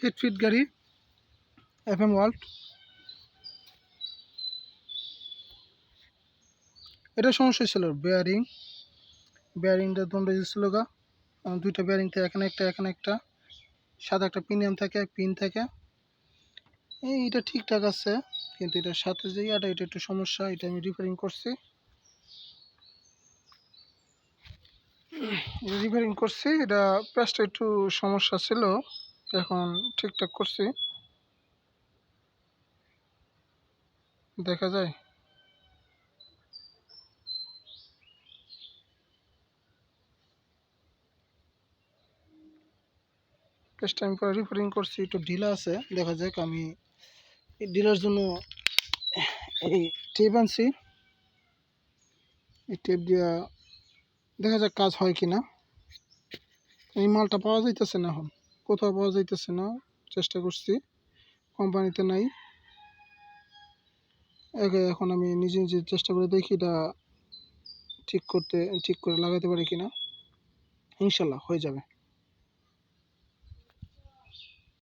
হেডফিট গাড়ি FM world. এটা সমস্যা ছিল বেয়ারিংটা দন্ড দিয়েছিল গা, দুইটা বেয়ারিং থাকে, এখানে একটা সাদা একটা পিন থাকে। এইটা ঠিকঠাক আছে, কিন্তু এটার সাথে যে এটা একটু সমস্যা। এটা আমি রিপেয়ারিং করছি, এটা প্যাচটা একটু সমস্যা ছিল, এখন ঠিকঠাক করছি। দেখা যায় প্যাচটা আমি পরে রিপেয়ারিং করছি, একটু ঢিলা আছে। দেখা যাক, আমি এই ঢিলার জন্য এই টেপ আনছি, এই টেপ দিয়া দেখা যাক কাজ হয় কিনা। এই মালটা পাওয়া যাইতেছে না, এখন কোথাও পাওয়া যাইতেছে না, চেষ্টা করছি, কোম্পানিতে নাই। এখন আমি নিজে নিজে চেষ্টা করে দেখি এটা ঠিক করে লাগাতে পারি কিনা। ইনশাল্লাহ হয়ে যাবে।